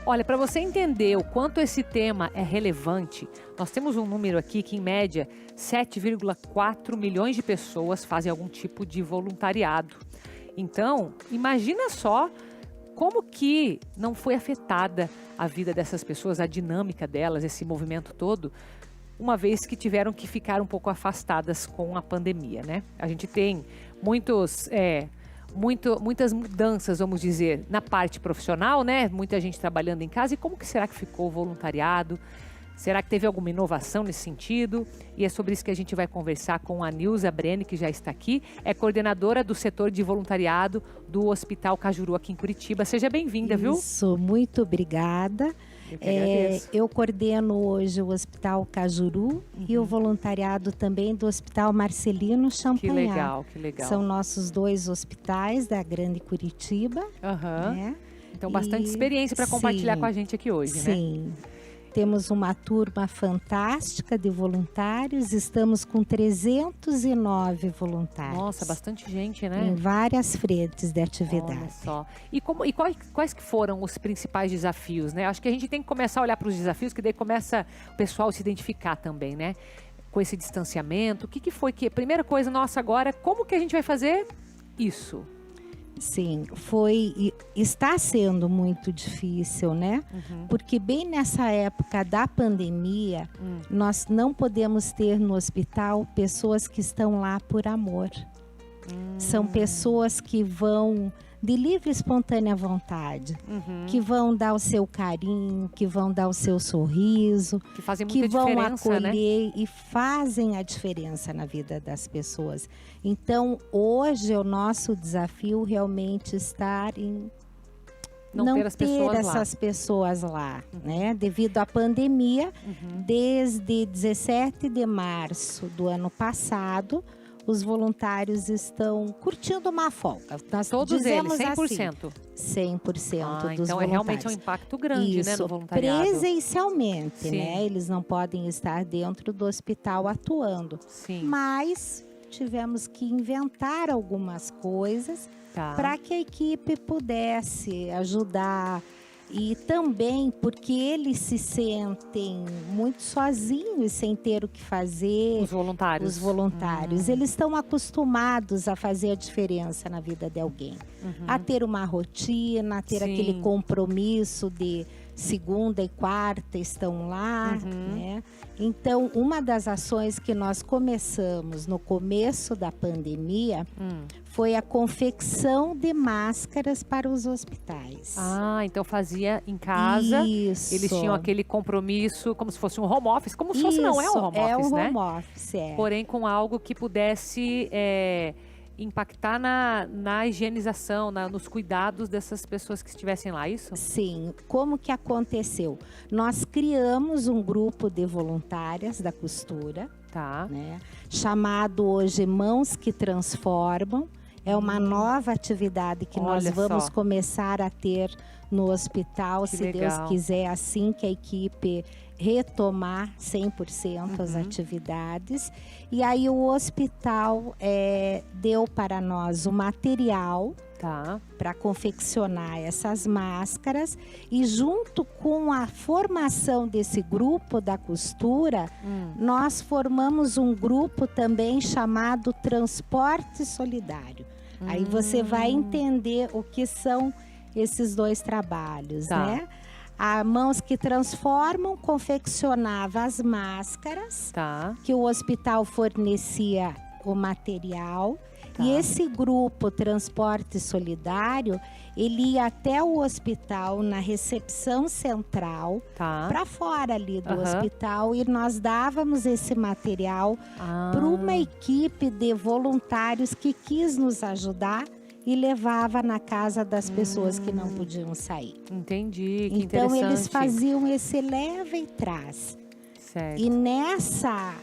Olha, para você entender o quanto esse tema é relevante, nós temos um número aqui que, em média, 7,4 milhões de pessoas fazem algum tipo de voluntariado. Então, imagina só como que não foi afetada a vida dessas pessoas, a dinâmica delas, esse movimento todo, uma vez que tiveram que ficar um pouco afastadas com a pandemia, né? A gente tem muitas mudanças, vamos dizer, na parte profissional, né? Muita gente trabalhando em casa. E como que será que ficou o voluntariado? Será que teve alguma inovação nesse sentido? E é sobre isso que a gente vai conversar com a Nilza Brenne, que já está aqui. É coordenadora do setor de voluntariado do Hospital Cajuru aqui em Curitiba. Seja bem-vinda, viu? Isso, muito obrigada. Eu que agradeço. Eu coordeno hoje o Hospital Cajuru e o voluntariado também do Hospital Marcelino Champagnat. Que legal, que legal. São nossos 2 hospitais da Grande Curitiba. Aham. Né? Então, bastante experiência para compartilhar com a gente aqui hoje, né? Sim. Temos uma turma fantástica de voluntários, estamos com 309 voluntários. Nossa, bastante gente, né? Em várias frentes de atividade. Olha só. E quais que foram os principais desafios, né? Acho que a gente tem que começar a olhar para os desafios, que daí começa o pessoal se identificar também, né? Com esse distanciamento. O que foi que... Primeira coisa nossa agora, como que a gente vai fazer isso? Sim, está sendo muito difícil, né? Porque bem nessa época da pandemia, nós não podemos ter no hospital pessoas que estão lá por amor. São pessoas que vão de livre e espontânea vontade, que vão dar o seu carinho, que vão dar o seu sorriso, que fazem muita que vão diferença, acolher, né? E fazem a diferença na vida das pessoas. Então, hoje o nosso desafio realmente está em não ter essas pessoas lá, né? Devido à pandemia, desde 17 de março do ano passado, os voluntários estão curtindo uma folga. Nós todos eles, 100%? Assim, 100% dos então voluntários. É realmente um impacto grande, isso, né, no voluntariado. Presencialmente, né? Eles não podem estar dentro do hospital atuando. Sim. Mas tivemos que inventar algumas coisas para que a equipe pudesse ajudar. E também porque eles se sentem muito sozinhos, sem ter o que fazer. Os voluntários. Eles estão acostumados a fazer a diferença na vida de alguém. A ter uma rotina, a ter aquele compromisso de segunda e quarta estão lá, né? Então, uma das ações que nós começamos no começo da pandemia foi a confecção de máscaras para os hospitais. Ah, então fazia em casa. Isso. Eles tinham aquele compromisso, como se fosse um home office. Como se fosse, não é um home office, né? É um home office, é. Porém, com algo que pudesse impactar na higienização, nos cuidados dessas pessoas que estivessem lá, isso? Sim. Como que aconteceu? Nós criamos um grupo de voluntárias da costura, né? Chamado hoje Mãos que Transformam. É uma nova atividade que nós vamos começar a ter no hospital, se Deus quiser, assim que a equipe retomar 100% as atividades. E aí o hospital deu para nós o material para confeccionar essas máscaras, e junto com a formação desse grupo da costura, nós formamos um grupo também chamado Transporte Solidário. Aí você vai entender o que são esses 2 trabalhos, né? A Mãos que Transformam confeccionava as máscaras, que o hospital fornecia o material. E esse grupo Transporte Solidário, ele ia até o hospital na recepção central, para fora ali do hospital, e nós dávamos esse material para uma equipe de voluntários que quis nos ajudar e levava na casa das pessoas que não podiam sair. Entendi, que então interessante. Eles faziam esse leva e traz. Certo. E nessa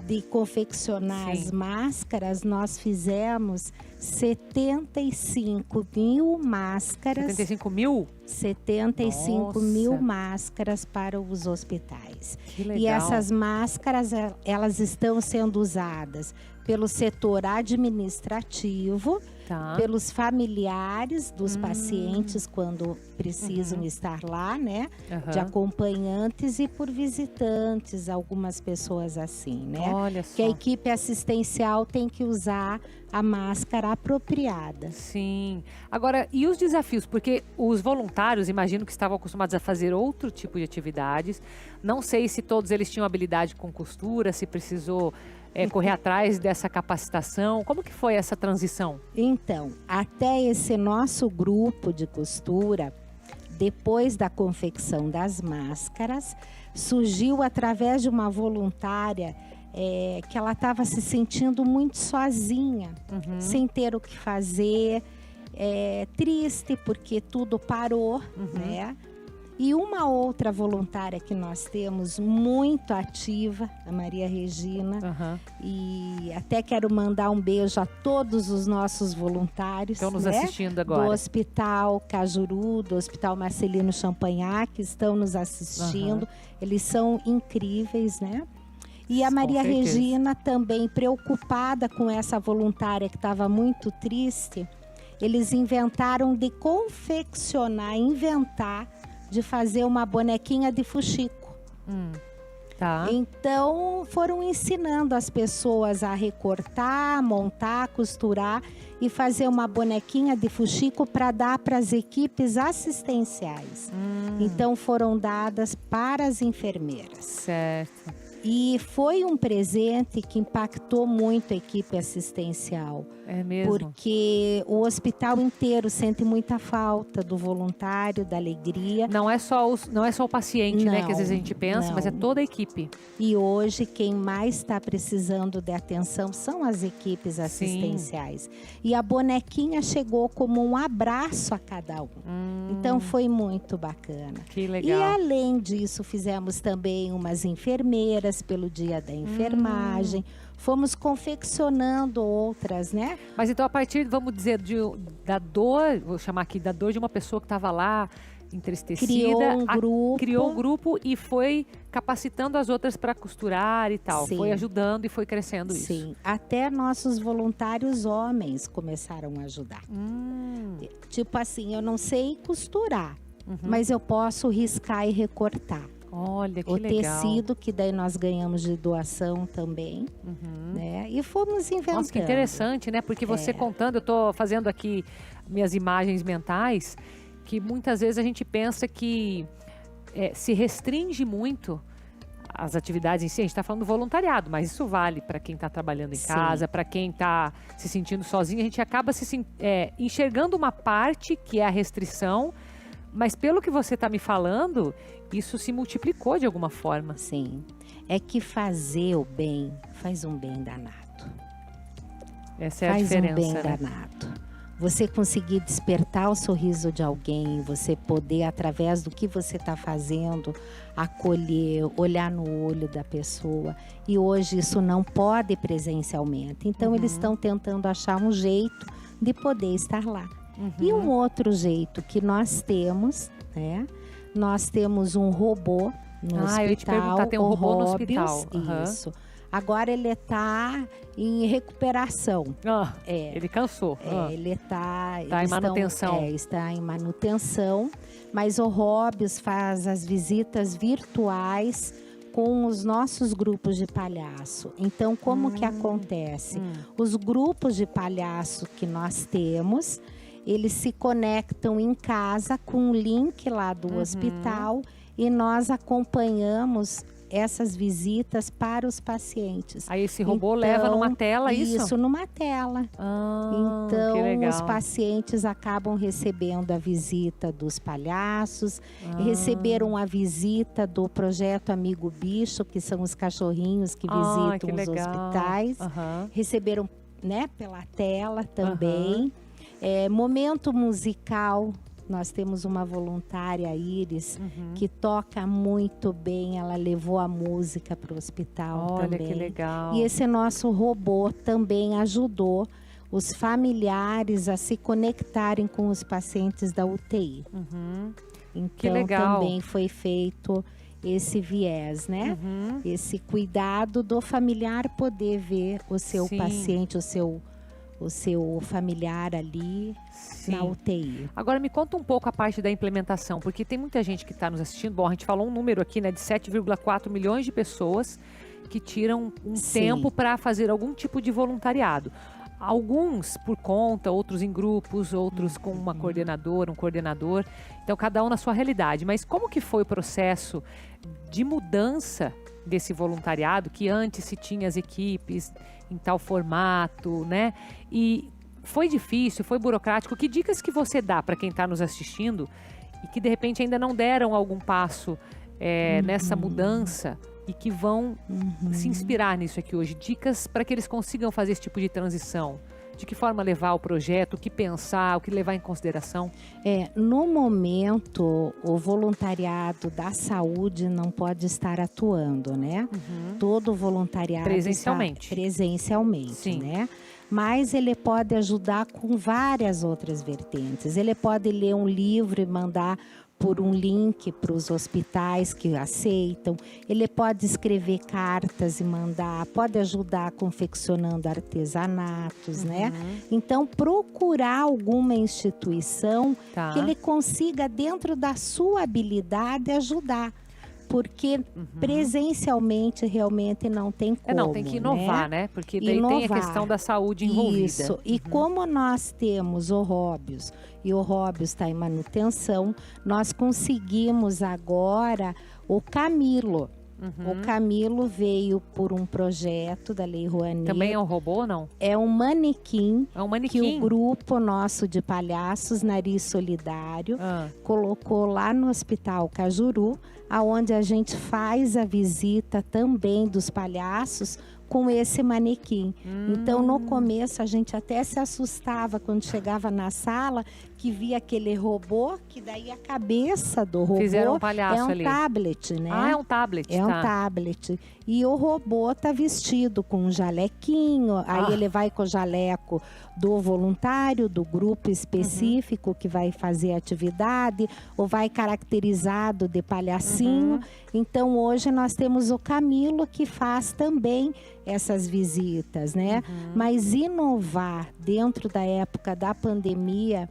de confeccionar as máscaras, nós fizemos 75 mil máscaras. 75 mil? 75 mil máscaras para os hospitais. Que legal. E essas máscaras, elas estão sendo usadas pelo setor administrativo, pelos familiares dos pacientes quando precisam estar lá, né? De acompanhantes e por visitantes, algumas pessoas assim, né? Olha só. Que a equipe assistencial tem que usar a máscara apropriada. Sim. Agora, e os desafios? Porque os voluntários, imagino que estavam acostumados a fazer outro tipo de atividades. Não sei se todos eles tinham habilidade com costura, se precisou correr atrás dessa capacitação. Como que foi essa transição? Então, até esse nosso grupo de costura, depois da confecção das máscaras, surgiu através de uma voluntária que ela estava se sentindo muito sozinha, sem ter o que fazer, triste porque tudo parou, né? E uma outra voluntária que nós temos muito ativa, a Maria Regina, e até quero mandar um beijo a todos os nossos voluntários. Estão nos assistindo agora. Do Hospital Cajuru, do Hospital Marcelino Champagnat, que estão nos assistindo. Eles são incríveis, né? E a Maria Regina também, preocupada com essa voluntária que estava muito triste, eles inventaram de de fazer uma bonequinha de fuxico. Então, foram ensinando as pessoas a recortar, montar, costurar e fazer uma bonequinha de fuxico para dar para as equipes assistenciais. Então, foram dadas para as enfermeiras. Certo. E foi um presente que impactou muito a equipe assistencial. É mesmo? Porque o hospital inteiro sente muita falta do voluntário, da alegria. Não é só o paciente, né? Que às vezes a gente pensa, mas é toda a equipe. E hoje quem mais está precisando de atenção são as equipes assistenciais. E a bonequinha chegou como um abraço a cada um. Então foi muito bacana. Que legal. E além disso, fizemos também umas enfermeiras pelo dia da enfermagem. Fomos confeccionando outras, né? Mas então a partir, vamos dizer, da dor, vou chamar aqui, da dor de uma pessoa que estava lá entristecida. Criou um grupo e foi capacitando as outras para costurar e tal. Sim. Foi ajudando e foi crescendo isso. Sim, até nossos voluntários homens começaram a ajudar. Tipo assim, eu não sei costurar, mas eu posso riscar e recortar. Olha, que legal. O tecido, que daí nós ganhamos de doação também, né? E fomos inventando. Nossa, que interessante, né? Porque você contando, eu tô fazendo aqui minhas imagens mentais, que muitas vezes a gente pensa que se restringe muito as atividades em si. A gente está falando do voluntariado, mas isso vale para quem está trabalhando em casa, para quem está se sentindo sozinho. A gente acaba enxergando uma parte que é a restrição, mas pelo que você está me falando, isso se multiplicou de alguma forma. Sim. É que fazer o bem faz um bem danado. Essa é a diferença, faz um bem danado. Você conseguir despertar o sorriso de alguém, você poder, através do que você está fazendo, acolher, olhar no olho da pessoa. E hoje isso não pode presencialmente. Então eles estão tentando achar um jeito de poder estar lá. E um outro jeito que nós temos, né? Nós temos um robô no hospital. Eu ia te perguntar, tem um robô no hospital. Isso. Agora ele está em recuperação. Ele cansou. Ele está em manutenção. Está em manutenção. Mas o Robius faz as visitas virtuais com os nossos grupos de palhaço. Então, como que acontece? Os grupos de palhaço que nós temos, eles se conectam em casa com o link lá do hospital e nós acompanhamos essas visitas para os pacientes. Aí esse robô leva numa tela isso? Isso, numa tela. Então, os pacientes acabam recebendo a visita dos palhaços, receberam a visita do projeto Amigo Bicho, que são os cachorrinhos que visitam os hospitais. Receberam, né, pela tela também. Momento musical, nós temos uma voluntária, Iris, que toca muito bem. Ela levou a música para o hospital também. Olha, que legal. E esse nosso robô também ajudou os familiares a se conectarem com os pacientes da UTI. Então também foi feito esse viés, né? Esse cuidado do familiar poder ver o seu paciente, o seu familiar ali na UTI. Agora me conta um pouco a parte da implementação, porque tem muita gente que está nos assistindo. Bom, a gente falou um número aqui, né, de 7,4 milhões de pessoas que tiram um tempo para fazer algum tipo de voluntariado. Alguns por conta, outros em grupos, outros com uma coordenadora, um coordenador. Então, cada um na sua realidade. Mas como que foi o processo de mudança desse voluntariado, que antes se tinha as equipes em tal formato, né? E foi difícil, foi burocrático. Que dicas que você dá para quem está nos assistindo e que, de repente, ainda não deram algum passo nessa mudança e que vão se inspirar nisso aqui hoje? Dicas para que eles consigam fazer esse tipo de transição. De que forma levar o projeto, o que pensar, o que levar em consideração? No momento, o voluntariado da saúde não pode estar atuando, né? Todo voluntariado presencialmente. Presencialmente, né? Mas ele pode ajudar com várias outras vertentes. Ele pode ler um livro e mandar por um link para os hospitais que aceitam. Ele pode escrever cartas e mandar, pode ajudar confeccionando artesanatos, né? Então, procurar alguma instituição que ele consiga, dentro da sua habilidade, ajudar. Porque presencialmente realmente não tem como. Não, tem que inovar, né? Porque daí tem a questão da saúde envolvida. Isso. E como nós temos o Róbios, e o Róbios está em manutenção, nós conseguimos agora o Camilo. O Camilo veio por um projeto da Lei Rouanet. Também é um robô ou não? É um manequim. É um manequim? Que o grupo nosso de palhaços Nariz Solidário colocou lá no Hospital Cajuru, aonde a gente faz a visita também dos palhaços com esse manequim. Então, no começo, a gente até se assustava quando chegava na sala, que via aquele robô, que daí a cabeça do robô fizeram um palhaço ali. Tablet, né? Ah, é um tablet. É um tablet. E o robô tá vestido com um jalequinho, aí ele vai com o jaleco do voluntário, do grupo específico que vai fazer a atividade, ou vai caracterizado de palhacinho. Então, hoje nós temos o Camilo, que faz também essas visitas, né? Mas inovar dentro da época da pandemia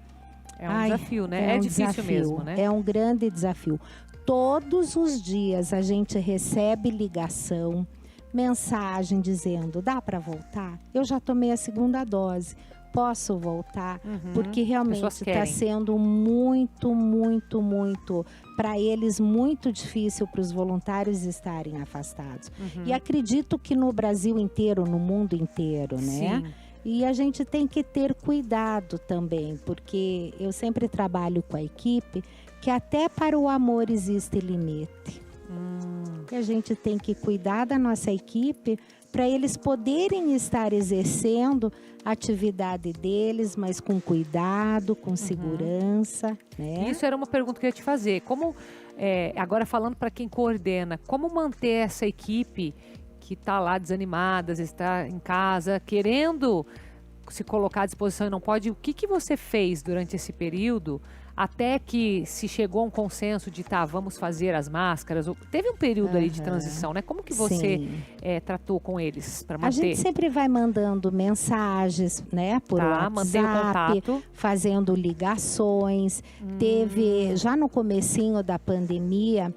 é um desafio, né? É difícil mesmo, né? É um grande desafio. Todos os dias a gente recebe ligação, mensagem dizendo: dá para voltar? Eu já tomei a segunda dose, posso voltar? Porque realmente está sendo muito, muito, muito, para eles, muito difícil para os voluntários estarem afastados. E acredito que no Brasil inteiro, no mundo inteiro, né? Sim. E a gente tem que ter cuidado também, porque eu sempre trabalho com a equipe que até para o amor existe limite. E a gente tem que cuidar da nossa equipe para eles poderem estar exercendo a atividade deles, mas com cuidado, com segurança. Né? Isso era uma pergunta que eu ia te fazer. Como, agora falando para quem coordena, como manter essa equipe que está lá desanimada, está em casa, querendo se colocar à disposição e não pode? O que você fez durante esse período até que se chegou a um consenso de vamos fazer as máscaras? Teve um período ali de transição, né? Como que você tratou com eles para manter? A gente sempre vai mandando mensagens, né? Por WhatsApp, fazendo ligações. Teve, já no comecinho da pandemia,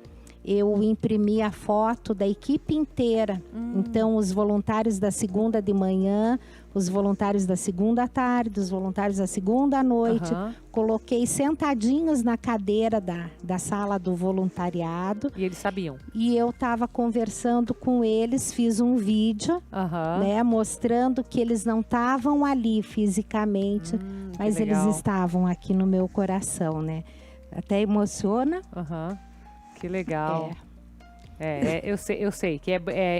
eu imprimi a foto da equipe inteira. Então, os voluntários da segunda de manhã, os voluntários da segunda à tarde, os voluntários da segunda à noite. Coloquei sentadinhos na cadeira da sala do voluntariado. E eles sabiam? E eu estava conversando com eles, fiz um vídeo, né, mostrando que eles não estavam ali fisicamente, mas eles estavam aqui no meu coração, né? Até emociona. Que legal. Eu sei que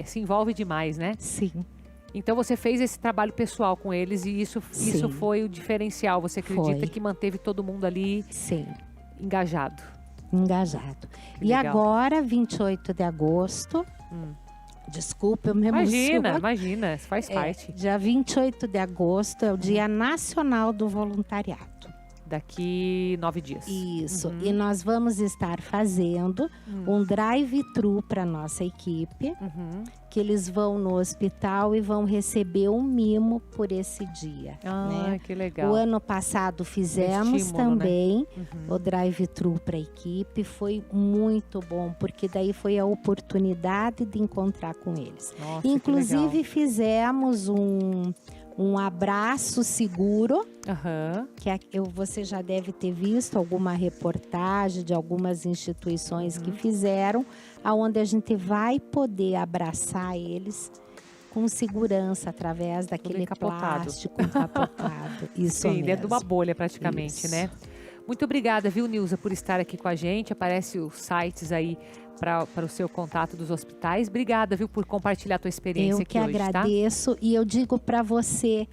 se envolve demais, né? Sim. Então você fez esse trabalho pessoal com eles e isso foi o diferencial. Você acredita que manteve todo mundo ali engajado? Engajado. E agora, 28 de agosto, desculpa, eu me emociono. Imagina, faz parte. Dia 28 de agosto é o Dia Nacional do Voluntariado. Daqui 9 dias. Isso. E nós vamos estar fazendo um drive-thru para nossa equipe, que eles vão no hospital e vão receber um mimo por esse dia. Né? Que legal. O ano passado fizemos estímulo, também né? o drive-thru para a equipe. Foi muito bom, porque daí foi a oportunidade de encontrar com eles. Nossa, inclusive, fizemos um abraço seguro, que você já deve ter visto alguma reportagem de algumas instituições que fizeram, aonde a gente vai poder abraçar eles com segurança através daquele plástico encapotado. Isso Sim, mesmo. dentro de uma bolha praticamente, né? Muito obrigada, viu, Nilza, por estar aqui com a gente. Aparece os sites aí para o seu contato dos hospitais. Obrigada, viu, por compartilhar a tua experiência aqui hoje, Eu que agradeço, e eu digo para você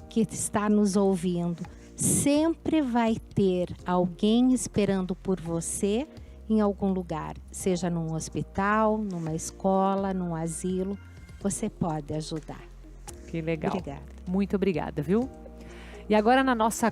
que está nos ouvindo, sempre vai ter alguém esperando por você em algum lugar, seja num hospital, numa escola, num asilo, você pode ajudar. Que legal. Obrigada. Muito obrigada, viu? E agora na nossa